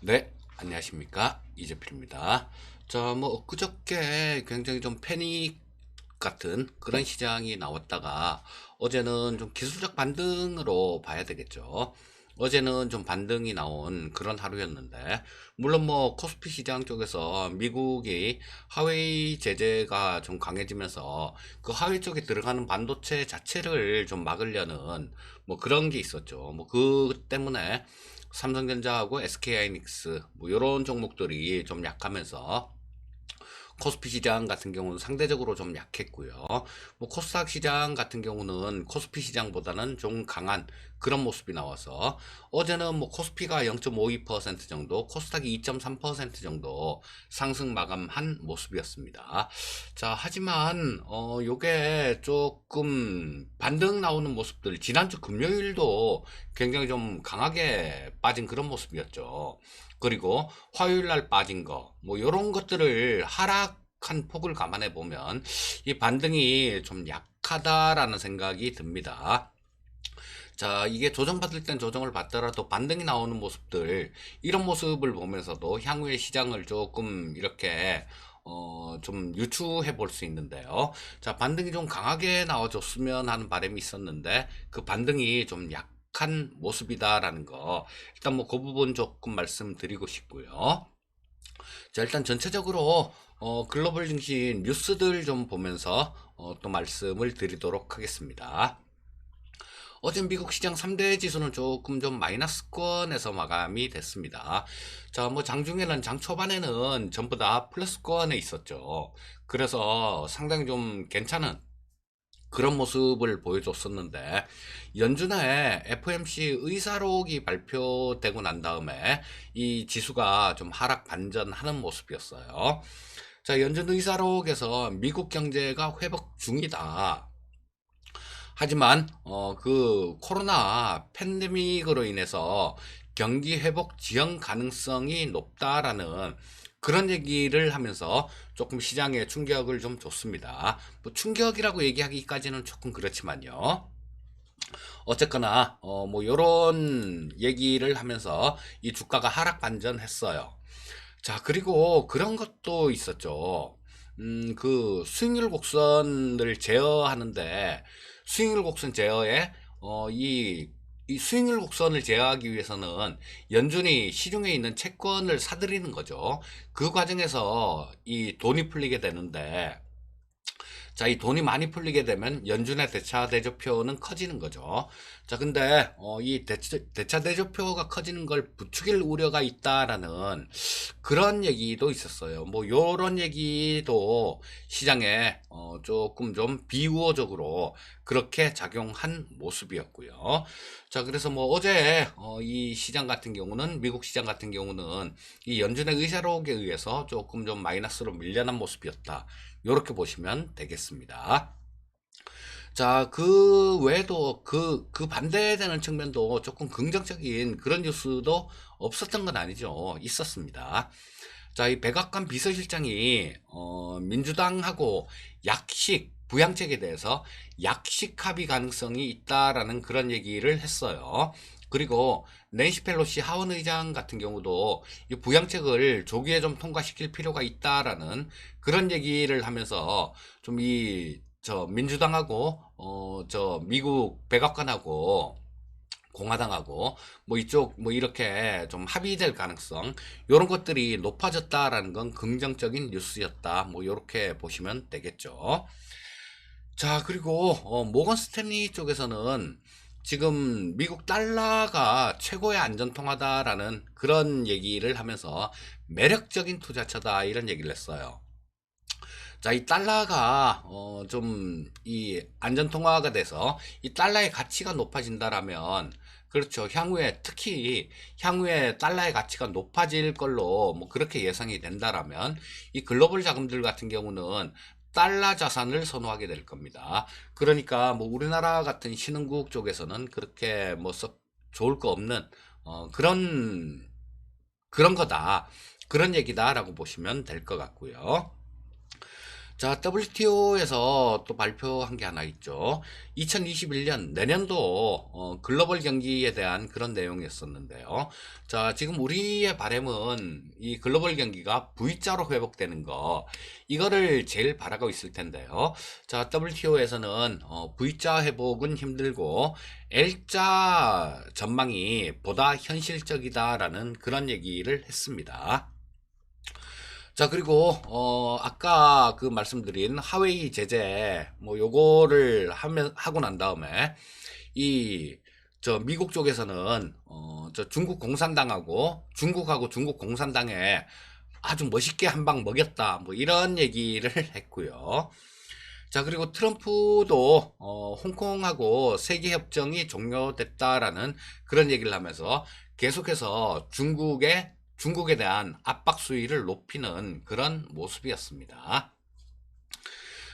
네, 안녕하십니까. 이재필입니다. 엊그저께 굉장히 좀 패닉 같은 그런 시장이 나왔다가 어제는 좀 기술적 반등으로 봐야 되겠죠. 어제는 좀 반등이 나온 그런 하루였는데, 물론 뭐 코스피 시장 쪽에서 미국이 하웨이 제재가 좀 강해지면서 그 하웨이 쪽에 들어가는 반도체 자체를 좀 막으려는 뭐 그런 게 있었죠. 뭐 그 때문에 삼성전자하고 SK하이닉스 뭐 이런 종목들이 좀 약하면서 코스피 시장 같은 경우는 상대적으로 좀 약했고요. 뭐 코스닥 시장 같은 경우는 코스피 시장보다는 좀 강한 그런 모습이 나와서 어제는 뭐 코스피가 0.52% 정도, 코스닥이 2.3% 정도 상승 마감한 모습이었습니다. 자, 하지만 요게 조금 반등 나오는 모습들, 지난주 금요일도 굉장히 좀 강하게 빠진 그런 모습이었죠. 그리고 화요일 날 빠진 거, 뭐 요런 것들을 하락한 폭을 감안해 보면 이 반등이 좀 약하다라는 생각이 듭니다. 자, 이게 조정받을 땐 조정을 받더라도 반등이 나오는 모습들, 이런 모습을 보면서도 향후의 시장을 조금 이렇게 좀 유추해 볼 수 있는데요. 자, 반등이 좀 강하게 나와줬으면 하는 바람이 있었는데 그 반등이 좀 약한 모습이다라는 거, 일단 뭐 그 부분 조금 말씀드리고 싶고요. 자, 일단 전체적으로 글로벌 증시 뉴스들 좀 보면서 또 말씀을 드리도록 하겠습니다. 어제 미국 시장 3대 지수는 조금 좀 마이너스권에서 마감이 됐습니다. 자, 뭐 장중에는 장 초반에는 전부 다 플러스권에 있었죠. 그래서 상당히 좀 괜찮은 그런 모습을 보여줬었는데, 연준의 FOMC 의사록이 발표되고 난 다음에 이 지수가 좀 하락 반전하는 모습이었어요. 자, 연준 의사록에서 미국 경제가 회복 중이다. 하지만 그 코로나 팬데믹으로 인해서 경기 회복 지연 가능성이 높다라는 그런 얘기를 하면서 조금 시장에 충격을 좀 줬습니다. 뭐 충격이라고 얘기하기까지는 조금 그렇지만요. 어쨌거나 뭐 요런 얘기를 하면서 이 주가가 하락 반전했어요. 자, 그리고 그런 것도 있었죠. 그 수익률 곡선을 제어하는데, 수익률 곡선 제어에 이 수익률 곡선을 제어하기 위해서는 연준이 시중에 있는 채권을 사들이는 거죠. 그 과정에서 이 돈이 풀리게 되는데, 자, 이 돈이 많이 풀리게 되면 연준의 대차 대조표는 커지는 거죠. 자, 근데 이 대차 대조표가 커지는 걸 부추길 우려가 있다라는 그런 얘기도 있었어요. 뭐 요런 얘기도 시장에 조금 좀 비우호적으로 그렇게 작용한 모습이었고요. 자, 그래서 뭐 어제 이 시장 같은 경우는, 미국 시장 같은 경우는 이 연준의 의사록에 의해서 조금 좀 마이너스로 밀려난 모습이었다. 요렇게 보시면 되겠습니다. 자, 그 외에도 그 반대되는 측면도 조금 긍정적인 그런 뉴스도 없었던 건 아니죠. 있었습니다. 자, 이 백악관 비서실장이 민주당하고 약식 부양책에 대해서 약식 합의 가능성이 있다라는 그런 얘기를 했어요. 그리고 낸시 펠로시 하원 의장 같은 경우도 이 부양책을 조기에 좀 통과시킬 필요가 있다라는 그런 얘기를 하면서 좀 저 민주당하고 저 미국 백악관하고 공화당하고 뭐 이쪽 뭐 이렇게 좀 합의될 가능성, 이런 것들이 높아졌다라는 건 긍정적인 뉴스였다. 뭐 이렇게 보시면 되겠죠. 자, 그리고 모건 스탠리 쪽에서는 지금 미국 달러가 최고의 안전통화다라는 그런 얘기를 하면서 매력적인 투자처다 이런 얘기를 했어요. 자, 이 달러가 좀 이 안전통화가 돼서 이 달러의 가치가 높아진다라면, 그렇죠. 향후에 특히 향후에 달러의 가치가 높아질 걸로 뭐 그렇게 예상이 된다라면 이 글로벌 자금들 같은 경우는 달러 자산을 선호하게 될 겁니다. 그러니까 뭐 우리나라 같은 신흥국 쪽에서는 그렇게 뭐 썩 좋을 거 없는 그런 거다. 그런 얘기다라고 보시면 될 것 같고요. 자, WTO에서 또 발표한 게 하나 있죠. 2021년 내년도 글로벌 경기에 대한 그런 내용이었었는데요. 자, 지금 우리의 바람은 이 글로벌 경기가 V자로 회복되는 거, 이거를 제일 바라고 있을 텐데요. 자, WTO에서는 V자 회복은 힘들고 L자 전망이 보다 현실적이다라는 그런 얘기를 했습니다. 자, 그리고 아까 그 말씀드린 하웨이 제재 뭐 요거를 하고 난 다음에 이 저 미국 쪽에서는 저 중국하고 중국 공산당에 아주 멋있게 한 방 먹였다 뭐 이런 얘기를 했고요. 자, 그리고 트럼프도 홍콩하고 세계 협정이 종료됐다라는 그런 얘기를 하면서 계속해서 중국에 대한 압박 수위를 높이는 그런 모습이었습니다.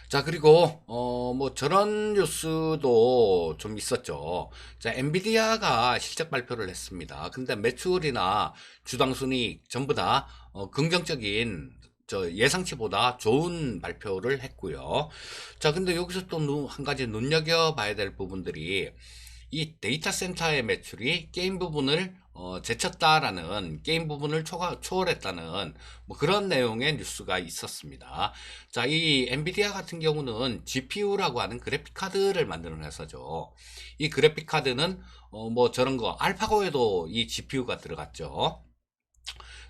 자, 그리고 뭐 저런 뉴스도 좀 있었죠. 자, 엔비디아가 실적 발표를 했습니다. 근데 매출이나 주당 순이익 전부 다 긍정적인 저 예상치보다 좋은 발표를 했고요. 자, 근데 여기서 또 한 가지 눈여겨봐야 될 부분들이 이 데이터 센터의 매출이 게임 부분을 제쳤다라는, 게임 부분을 초월했다는 뭐 그런 내용의 뉴스가 있었습니다. 자, 이 엔비디아 같은 경우는 GPU라고 하는 그래픽 카드를 만드는 회사죠. 이 그래픽 카드는 뭐 저런 거 알파고에도 이 GPU가 들어갔죠.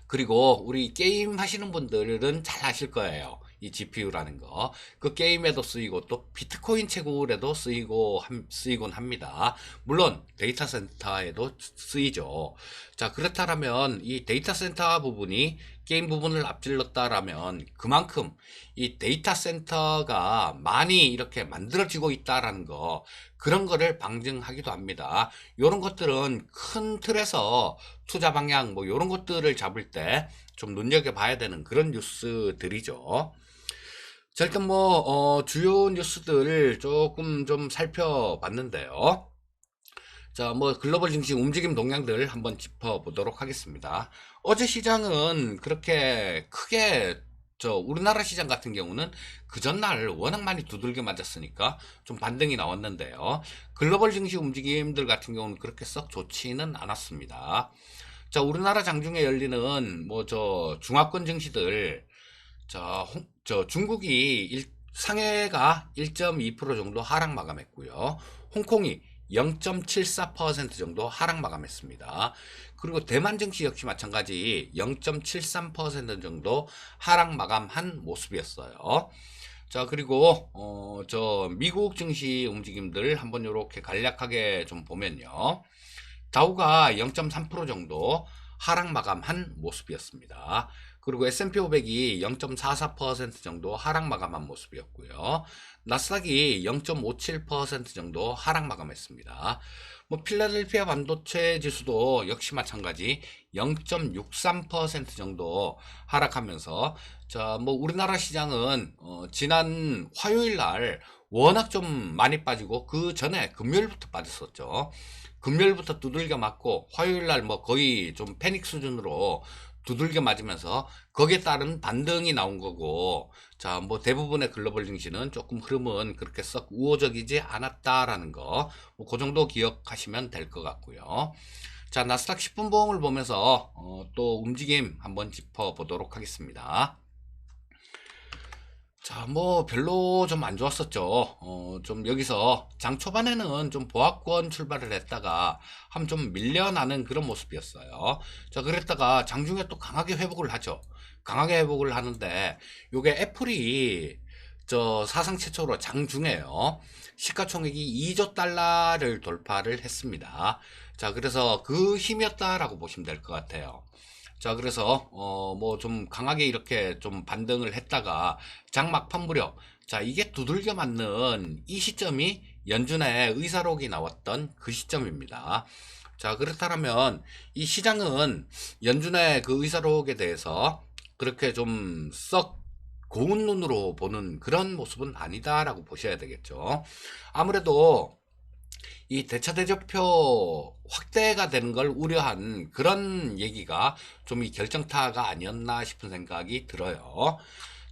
그리고 우리 게임 하시는 분들은 잘 아실 거예요. 이 GPU라는 거. 그 게임에도 쓰이고 또 비트코인 채굴에도 쓰이곤 합니다. 물론 데이터 센터에도 쓰이죠. 자, 그렇다면 이 데이터 센터 부분이 게임 부분을 앞질렀다라면 그만큼 이 데이터 센터가 많이 이렇게 만들어지고 있다라는 거, 그런 거를 방증하기도 합니다. 이런 것들은 큰 틀에서 투자 방향 뭐 이런 것들을 잡을 때 좀 눈여겨봐야 되는 그런 뉴스들이죠. 자, 일단 뭐 주요 뉴스들 조금 좀 살펴봤는데요. 자, 뭐 글로벌 증시 움직임 동향들 한번 짚어보도록 하겠습니다. 어제 시장은 그렇게 크게, 저 우리나라 시장 같은 경우는 그 전날 워낙 많이 두들겨 맞았으니까 좀 반등이 나왔는데요. 글로벌 증시 움직임들 같은 경우는 그렇게 썩 좋지는 않았습니다. 자, 우리나라 장중에 열리는 뭐 저 중화권 증시들, 저 중국이 상해가 1.2% 정도 하락 마감했고요. 홍콩이 0.74% 정도 하락 마감했습니다. 그리고 대만 증시 역시 마찬가지 0.73% 정도 하락 마감한 모습이었어요. 자, 그리고 저 미국 증시 움직임들 한번 이렇게 간략하게 좀 보면요. 다우가 0.3% 정도 하락 마감한 모습이었습니다. 그리고 S&P 500이 0.44% 정도 하락 마감한 모습이었고요. 나스닥이 0.57% 정도 하락 마감했습니다. 뭐 필라델피아 반도체 지수도 역시 마찬가지 0.63% 정도 하락하면서, 자, 뭐 우리나라 시장은 지난 화요일 날 워낙 좀 많이 빠지고 그 전에 금요일부터 빠졌었죠. 금요일부터 두들겨 맞고 화요일 날 뭐 거의 좀 패닉 수준으로 두들겨 맞으면서 거기에 따른 반등이 나온 거고, 자, 뭐 대부분의 글로벌 증시는 조금 흐름은 그렇게 썩 우호적이지 않았다라는 거, 뭐 그 정도 기억하시면 될 것 같고요. 자, 나스닥 10분 봉을 보면서 또 움직임 한번 짚어보도록 하겠습니다. 자, 뭐 별로 좀 안 좋았었죠. 좀 여기서 장 초반에는 좀 보합권 출발을 했다가 한 좀 밀려나는 그런 모습이었어요. 자, 그랬다가 장중에 또 강하게 회복을 하죠. 강하게 회복을 하는데 요게 애플이 저 사상 최초로 장중에요. 시가총액이 2조 달러를 돌파를 했습니다. 자, 그래서 그 힘이었다라고 보시면 될 것 같아요. 자, 그래서 뭐 좀 강하게 이렇게 좀 반등을 했다가 장막판 무렵, 자, 이게 두들겨 맞는 이 시점이 연준의 의사록이 나왔던 그 시점입니다. 자, 그렇다면 이 시장은 연준의 그 의사록에 대해서 그렇게 좀 썩 고운 눈으로 보는 그런 모습은 아니다라고 보셔야 되겠죠. 아무래도 이 대차 대조표 확대가 되는 걸 우려한 그런 얘기가 좀 이 결정타가 아니었나 싶은 생각이 들어요.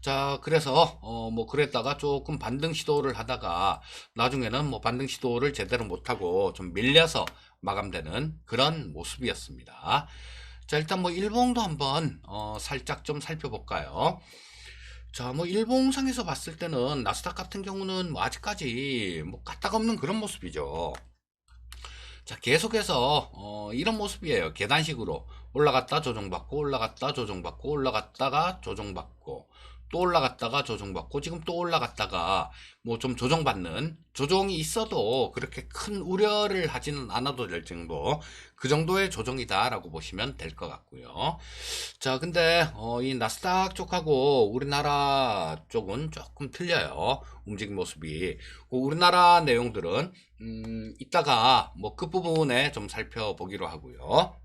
자, 그래서 뭐 그랬다가 조금 반등 시도를 하다가 나중에는 뭐 반등 시도를 제대로 못하고 좀 밀려서 마감되는 그런 모습이었습니다. 자, 일단 뭐 일봉도 한번 살짝 좀 살펴볼까요? 자, 뭐 일봉상에서 봤을 때는 나스닥 같은 경우는 뭐 아직까지 뭐 까딱없는 그런 모습이죠. 자, 계속해서 이런 모습이에요. 계단식으로 올라갔다 조정받고 올라갔다 조정받고 올라갔다가 조정받고 또 올라갔다가 조정받고 지금 또 올라갔다가 뭐 좀 조정받는, 조정이 있어도 그렇게 큰 우려를 하지는 않아도 될 정도, 그 정도의 조정이다라고 보시면 될 것 같고요. 자, 근데 이 나스닥 쪽하고 우리나라 쪽은 조금 틀려요. 움직임 모습이. 그 우리나라 내용들은 이따가 뭐 끝부분에 좀 살펴보기로 하고요.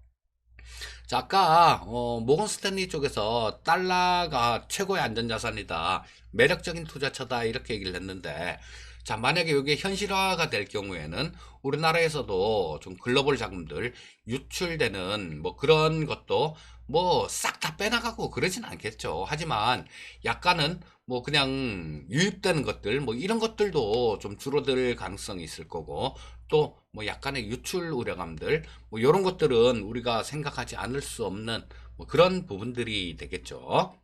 자, 아까 모건 스탠리 쪽에서 달러가 최고의 안전자산이다, 매력적인 투자처다, 이렇게 얘기를 했는데, 자, 만약에 이게 현실화가 될 경우에는 우리나라에서도 좀 글로벌 자금들 유출되는 뭐 그런 것도 뭐 싹 다 빼나가고 그러진 않겠죠. 하지만 약간은 뭐 그냥 유입되는 것들, 뭐 이런 것들도 좀 줄어들 가능성이 있을 거고, 또 뭐 약간의 유출 우려감들, 뭐 이런 것들은 우리가 생각하지 않을 수 없는 뭐 그런 부분들이 되겠죠.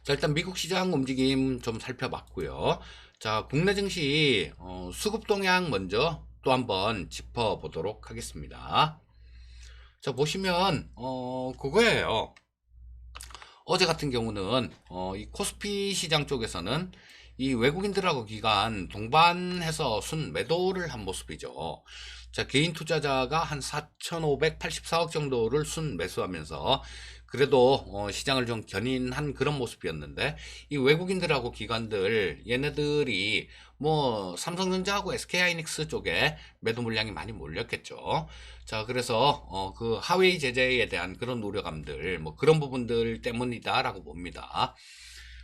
자, 일단 미국 시장 움직임 좀 살펴봤고요. 자, 국내 증시 수급 동향 먼저 또 한번 짚어보도록 하겠습니다. 자, 보시면 그거예요. 어제 같은 경우는 이 코스피 시장 쪽에서는 이 외국인들하고 기관 동반해서 순 매도를 한 모습이죠. 자, 개인 투자자가 한 4,584억 정도를 순 매수하면서 그래도 시장을 좀 견인한 그런 모습이었는데, 이 외국인들하고 기관들 얘네들이 뭐 삼성전자하고 SK하이닉스 쪽에 매도 물량이 많이 몰렸겠죠. 자, 그래서 그 하웨이 제재에 대한 그런 우려감들, 뭐 그런 부분들 때문이다라고 봅니다.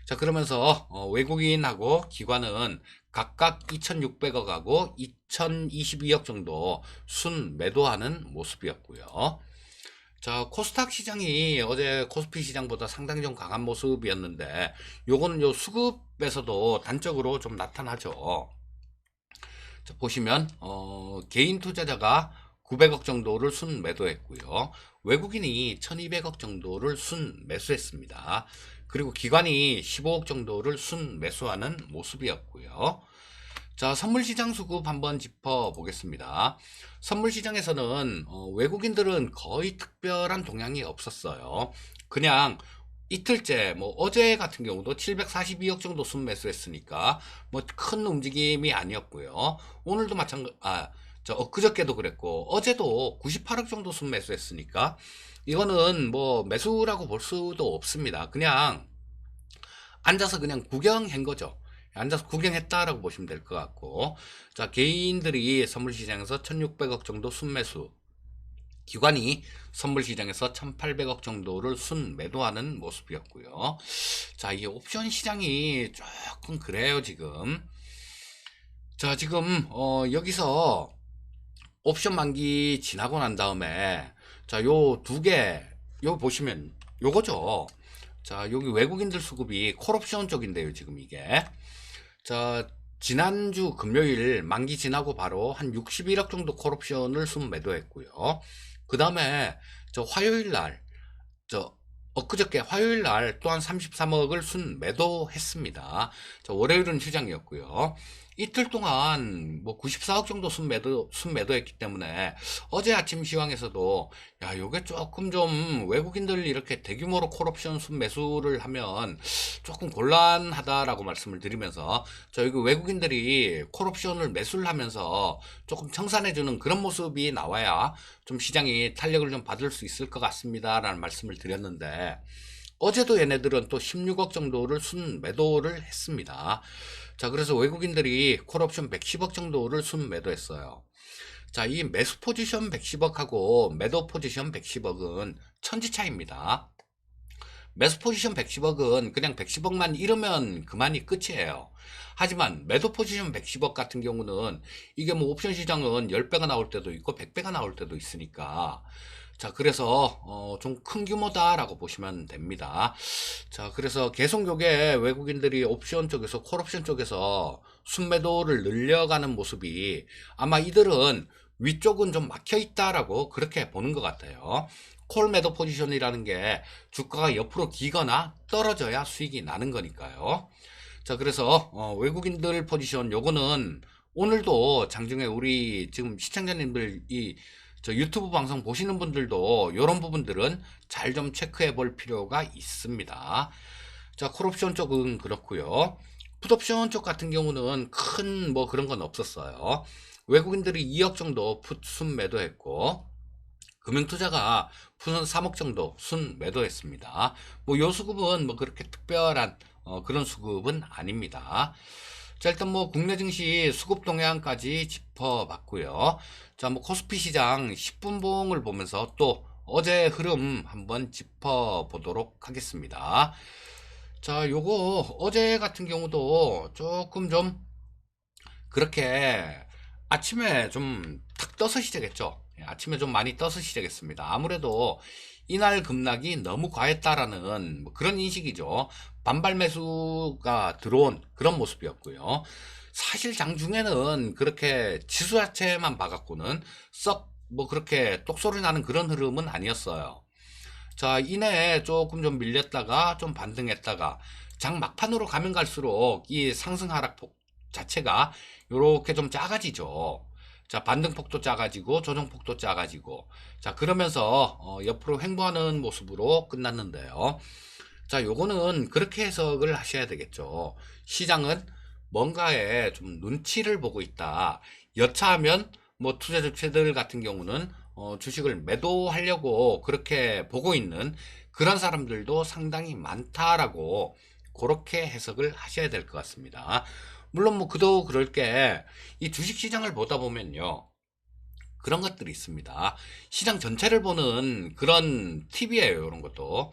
자, 그러면서 외국인하고 기관은 각각 2,600억하고 2,022억 정도 순 매도하는 모습이었고요. 자, 코스닥 시장이 어제 코스피 시장보다 상당히 좀 강한 모습이었는데, 요거는 요 수급에서도 단적으로 좀 나타나죠. 자, 보시면 개인 투자자가 900억 정도를 순 매도했고요. 외국인이 1200억 정도를 순 매수했습니다. 그리고 기관이 15억 정도를 순 매수하는 모습이었고요. 자, 선물시장 수급 한번 짚어보겠습니다. 선물시장에서는 외국인들은 거의 특별한 동향이 없었어요. 그냥 이틀째, 뭐 어제 같은 경우도 742억 정도 순매수했으니까 뭐 큰 움직임이 아니었고요. 오늘도 저 엊그저께도 그랬고 어제도 98억 정도 순매수했으니까 이거는 뭐 매수라고 볼 수도 없습니다. 그냥 앉아서 그냥 구경한 거죠. 앉아서 구경했다라고 보시면 될 것 같고, 자, 개인들이 선물시장에서 1600억 정도 순매수, 기관이 선물시장에서 1800억 정도를 순매도하는 모습이었고요. 자, 이 옵션 시장이 조금 그래요, 지금. 자, 지금 여기서 옵션 만기 지나고 난 다음에, 자, 요 두 개, 요 보시면 요거죠. 자, 여기 외국인들 수급이 콜옵션 쪽인데요, 지금 이게. 자, 지난주 금요일 만기 지나고 바로 한 61억 정도 콜옵션을 순 매도했고요. 그 다음에 저 화요일 날, 저 엊그저께 화요일 날 또한 33억을 순 매도했습니다. 저 월요일은 휴장이었고요. 이틀 동안 뭐 94억 정도 순매도했기 때문에 어제 아침 시황에서도 야, 요게 조금 좀 외국인들 이렇게 대규모로 콜옵션 순매수를 하면 조금 곤란하다라고 말씀을 드리면서, 저희 그 외국인들이 콜옵션을 매수를 하면서 조금 청산해주는 그런 모습이 나와야 좀 시장이 탄력을 좀 받을 수 있을 것 같습니다라는 말씀을 드렸는데, 어제도 얘네들은 또 16억 정도를 순 매도를 했습니다. 자, 그래서 외국인들이 콜옵션 110억 정도를 순 매도했어요. 자, 이 매수 포지션 110억하고 매도 포지션 110억은 천지 차이입니다. 매수 포지션 110억은 그냥 110억만 잃으면 그만이 끝이에요. 하지만 매도 포지션 110억 같은 경우는 이게 뭐 옵션 시장은 10배가 나올 때도 있고 100배가 나올 때도 있으니까, 자, 그래서 좀 큰 규모다라고 보시면 됩니다. 자, 그래서 계속 요게 외국인들이 옵션 쪽에서 콜옵션 쪽에서 순매도를 늘려가는 모습이 아마 이들은 위쪽은 좀 막혀 있다라고 그렇게 보는 것 같아요. 콜 매도 포지션이라는 게 주가가 옆으로 기거나 떨어져야 수익이 나는 거니까요. 자, 그래서 외국인들 포지션 요거는 오늘도 장중에 우리 지금 시청자님들 저 유튜브 방송 보시는 분들도 이런 부분들은 잘 좀 체크해 볼 필요가 있습니다. 자, 콜옵션 쪽은 그렇고요. 풋옵션 쪽 같은 경우는 큰 뭐 그런 건 없었어요. 외국인들이 2억 정도 풋 순 매도했고 금융투자가 풋은 3억 정도 순 매도했습니다. 뭐 요 수급은 뭐 그렇게 특별한 그런 수급은 아닙니다. 자, 일단 뭐 국내 증시 수급 동향까지 짚어봤고요. 자, 뭐 코스피 시장 10분봉을 보면서 또 어제 흐름 한번 짚어보도록 하겠습니다. 자, 요거 어제 같은 경우도 조금 좀 그렇게 아침에 좀 탁 떠서 시작했죠. 예, 아침에 좀 많이 떠서 시작했습니다. 아무래도 이날 급락이 너무 과했다라는 뭐 그런 인식이죠. 반발 매수가 들어온 그런 모습이었고요. 사실 장중에는 그렇게 지수 자체만 봐갖고는 썩 뭐 그렇게 똑소리 나는 그런 흐름은 아니었어요. 자, 이내에 조금 좀 밀렸다가 좀 반등했다가 장 막판으로 가면 갈수록 이 상승 하락폭 자체가 이렇게 좀 작아지죠. 자, 반등폭도 작아지고 조정폭도 작아지고 자, 그러면서 옆으로 횡보하는 모습으로 끝났는데요. 자, 요거는 그렇게 해석을 하셔야 되겠죠. 시장은 뭔가에 좀 눈치를 보고 있다. 여차하면 뭐 투자 주체들 같은 경우는 주식을 매도하려고 그렇게 보고 있는 그런 사람들도 상당히 많다라고 그렇게 해석을 하셔야 될 것 같습니다. 물론 뭐 그도 그럴 게 이 주식 시장을 보다 보면요. 그런 것들이 있습니다. 시장 전체를 보는 그런 팁이에요. 이런 것도.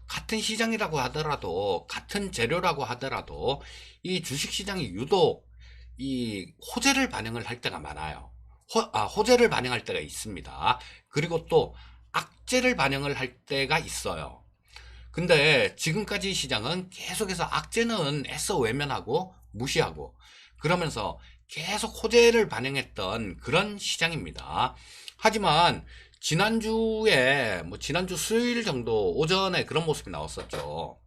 같은 시장이라고 하더라도 같은 재료라고 하더라도 이 주식 시장이 유독 이 호재를 반영을 할 때가 많아요. 호재를 반영할 때가 있습니다. 그리고 또 악재를 반영을 할 때가 있어요. 근데 지금까지 시장은 계속해서 악재는 애써 외면하고 무시하고 그러면서 계속 호재를 반영했던 그런 시장입니다. 하지만 지난주에 뭐 지난주 수요일 정도 오전에 그런 모습이 나왔었죠.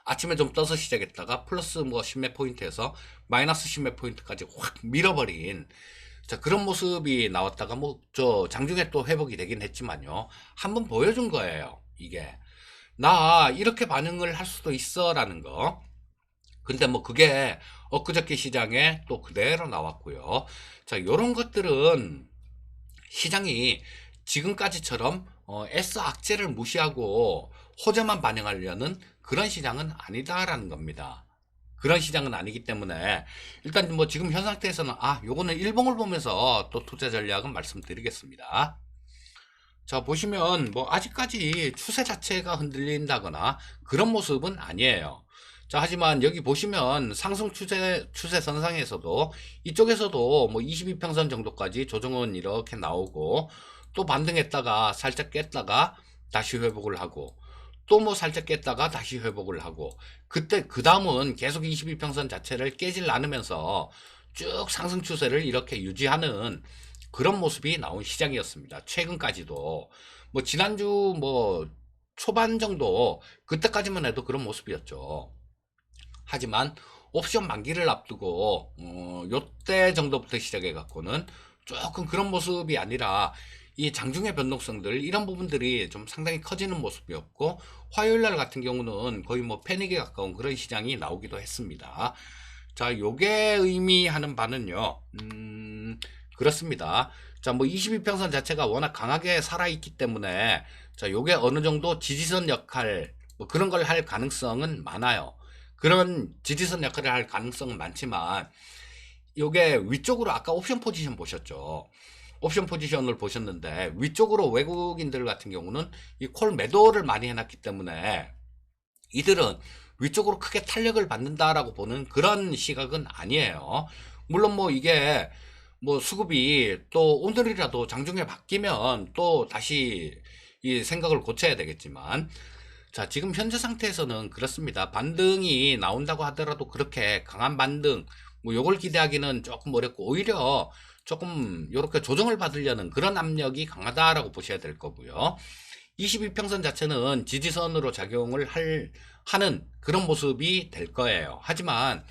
아침에 좀 떠서 시작했다가 플러스 뭐 10몇 포인트에서 마이너스 10몇 포인트까지 확 밀어버린 자, 그런 모습이 나왔다가 뭐 저 장중에 또 회복이 되긴 했지만요. 한번 보여준 거예요. 이게 나 이렇게 반응을 할 수도 있어라는 거. 근데 뭐 그게 엊그저께 시장에 또 그대로 나왔고요. 자, 요런 것들은 시장이 지금까지처럼 애써 악재를 무시하고 호재만 반영하려는 그런 시장은 아니다라는 겁니다. 그런 시장은 아니기 때문에 일단 뭐 지금 현 상태에서는 요거는 일봉을 보면서 또 투자 전략은 말씀드리겠습니다. 자, 보시면 뭐 아직까지 추세 자체가 흔들린다거나 그런 모습은 아니에요. 자, 하지만 여기 보시면 상승 추세선상에서도 이쪽에서도 뭐 22평선 정도까지 조정은 이렇게 나오고 또 반등했다가 살짝 깼다가 다시 회복을 하고 또 뭐 살짝 깼다가 다시 회복을 하고 그때 그 다음은 계속 22평선 자체를 깨질 않으면서 쭉 상승 추세를 이렇게 유지하는 그런 모습이 나온 시장이었습니다. 최근까지도 뭐 지난주 뭐 초반 정도 그때까지만 해도 그런 모습이었죠. 하지만 옵션 만기를 앞두고 요때 정도부터 시작해 갖고는 조금 그런 모습이 아니라 이 장중의 변동성들 이런 부분들이 좀 상당히 커지는 모습이었고 화요일 날 같은 경우는 거의 뭐 패닉에 가까운 그런 시장이 나오기도 했습니다. 자, 요게 의미하는 바는요. 그렇습니다. 자, 뭐 22평선 자체가 워낙 강하게 살아있기 때문에 자, 요게 어느 정도 지지선 역할 뭐 그런 걸 할 가능성은 많아요. 그런 지지선 역할을 할 가능성은 많지만 요게 위쪽으로 아까 옵션 포지션 보셨죠? 옵션 포지션을 보셨는데 위쪽으로 외국인들 같은 경우는 이 콜 매도를 많이 해놨기 때문에 이들은 위쪽으로 크게 탄력을 받는다라고 보는 그런 시각은 아니에요. 물론 뭐 이게 뭐 수급이 또 오늘이라도 장중에 바뀌면 또 다시 이 생각을 고쳐야 되겠지만, 자, 지금 현재 상태에서는 그렇습니다. 반등이 나온다고 하더라도 그렇게 강한 반등, 뭐 요걸 기대하기는 조금 어렵고, 오히려 조금 요렇게 조정을 받으려는 그런 압력이 강하다라고 보셔야 될 거고요. 22평선 자체는 지지선으로 작용을 하는 그런 모습이 될 거예요. 하지만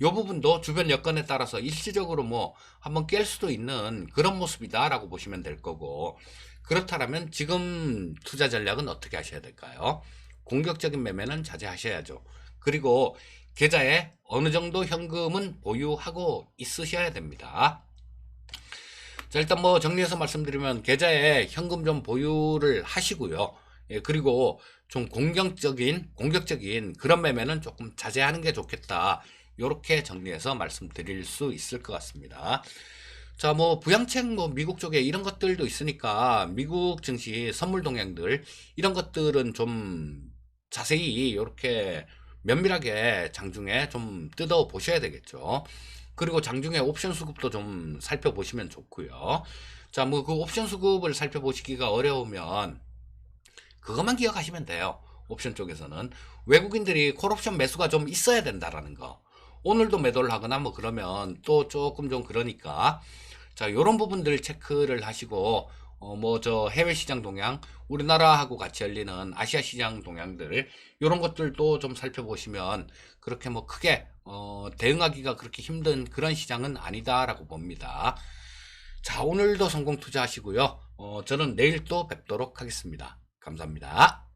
요 부분도 주변 여건에 따라서 일시적으로 뭐 한번 깰 수도 있는 그런 모습이다라고 보시면 될 거고, 그렇다면 지금 투자 전략은 어떻게 하셔야 될까요? 공격적인 매매는 자제하셔야죠. 그리고 계좌에 어느 정도 현금은 보유하고 있으셔야 됩니다. 자, 일단 뭐 정리해서 말씀드리면 계좌에 현금 좀 보유를 하시고요. 예, 그리고 좀 공격적인 그런 매매는 조금 자제하는 게 좋겠다. 요렇게 정리해서 말씀드릴 수 있을 것 같습니다. 자, 뭐 부양책 뭐 미국 쪽에 이런 것들도 있으니까 미국 증시 선물 동향들 이런 것들은 좀 자세히 요렇게 면밀하게 장중에 좀 뜯어 보셔야 되겠죠. 그리고 장중에 옵션 수급도 좀 살펴보시면 좋고요. 자, 뭐 그 옵션 수급을 살펴보시기가 어려우면 그것만 기억하시면 돼요. 옵션 쪽에서는 외국인들이 콜옵션 매수가 좀 있어야 된다라는 거. 오늘도 매도를 하거나 뭐 그러면 또 조금 좀 그러니까, 자, 요런 부분들 체크를 하시고, 뭐 저 해외 시장 동향, 우리나라하고 같이 열리는 아시아 시장 동향들, 요런 것들도 좀 살펴보시면 그렇게 뭐 크게 대응하기가 그렇게 힘든 그런 시장은 아니다라고 봅니다. 자, 오늘도 성공 투자하시고요. 저는 내일 또 뵙도록 하겠습니다. 감사합니다.